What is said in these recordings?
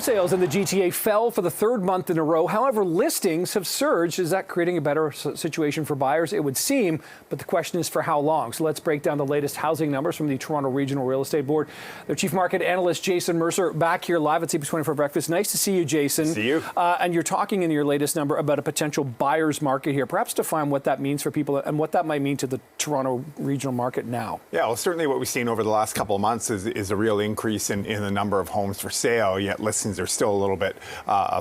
sales in the GTA fell for the third month in a row. However, listings have surged. Is that creating a better situation for buyers? It would seem, but the question is for how long? So let's break down the latest housing numbers from the Toronto Regional Real Estate Board. Their chief market analyst, Jason Mercer, back here live at CP24 Breakfast. Nice to see you, Jason. See you. And you're talking in your latest number about a potential buyer's market here. Perhaps define what that means for people and what that might mean to the Toronto regional market now. Yeah, well, certainly what we've seen over the last couple of months is a real increase in the number of homes for sale, yet listings are still a little bit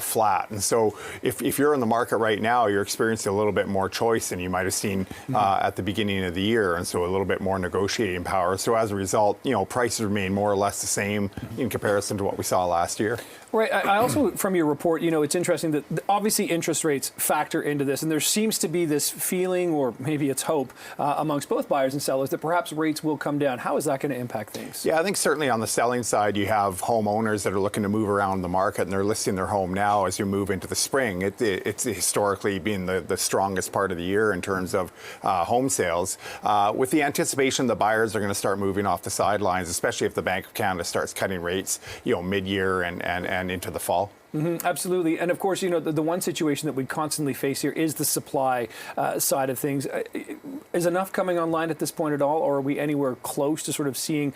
flat. And so if you're in the market right now, you're experiencing a little bit more choice than you might have seen at the beginning of the year, and so a little bit more negotiating power. So as a result, prices remain more or less the same in comparison to what we saw last year. Right. I also, from your report, it's interesting that obviously interest rates factor into this, and there seems to be this feeling, or maybe it's hope, amongst both buyers and sellers that perhaps rates will come down. How is that going to impact things? Yeah, I think certainly on the selling side, you have homeowners that are looking to move around the market, and they're listing their home now as you move into the spring. It's historically been the strongest part of the year in terms of home sales, with the anticipation that buyers are going to start moving off the sidelines, especially if the Bank of Canada starts cutting rates, mid-year and into the fall. Absolutely. And of course, the one situation that we constantly face here is the supply side of things. Is enough coming online at this point at all, or are we anywhere close to sort of seeing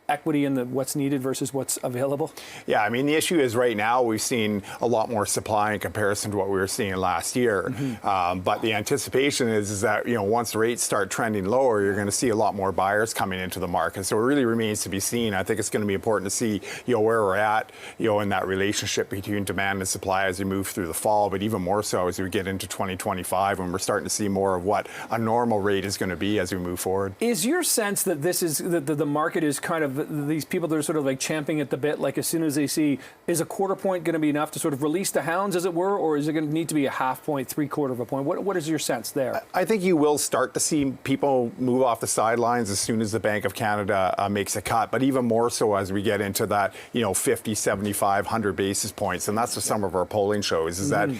equity in what's needed versus what's available? Yeah, I mean, the issue is right now we've seen a lot more supply in comparison to what we were seeing last year. But the anticipation is that, once rates start trending lower, you're going to see a lot more buyers coming into the market. So it really remains to be seen. I think it's going to be important to see, where we're at, in that relationship between demand and supply as we move through the fall, but even more so as we get into 2025, when we're starting to see more of what a normal rate is going to be as we move forward. Is your sense that this is the market is kind of these people that are sort of like champing at the bit, like as soon as they see, is a quarter point going to be enough to sort of release the hounds, as it were, or is it going to need to be a half point, 3/4 of a point? What is your sense there? I think you will start to see people move off the sidelines as soon as the Bank of Canada makes a cut, but even more so as we get into that, 50, 75, 100 basis points, and that's what some of our polling shows, is that,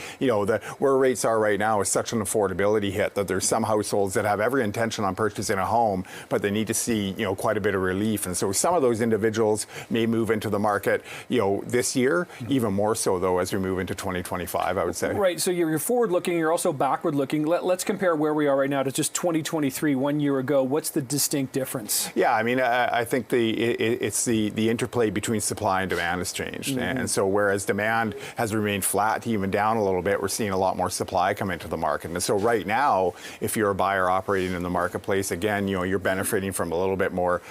where rates are right now is such an affordability hit that there's some households that have every intention on purchasing a home, but they need to see, quite a bit of relief. And so some of those individuals may move into the market, this year, even more so, though, as we move into 2025, I would say. Right. So you're forward-looking. You're also backward-looking. Let's compare where we are right now to just 2023, 1 year ago. What's the distinct difference? Yeah, I mean, I think it's the interplay between supply and demand has changed. And so whereas demand has remained flat to even down a little bit, we're seeing a lot more supply come into the market. And so right now, if you're a buyer operating in the marketplace, again, you're benefiting from a little bit more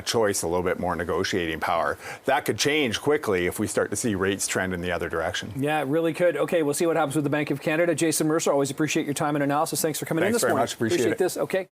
choice, a little bit more negotiating power. That could change quickly if we start to see rates trend in the other direction. Yeah, it really could. Okay, we'll see what happens with the Bank of Canada. Jason Mercer, always appreciate your time and analysis. Thanks for coming in this morning. Thanks very much. Appreciate it. This. Okay.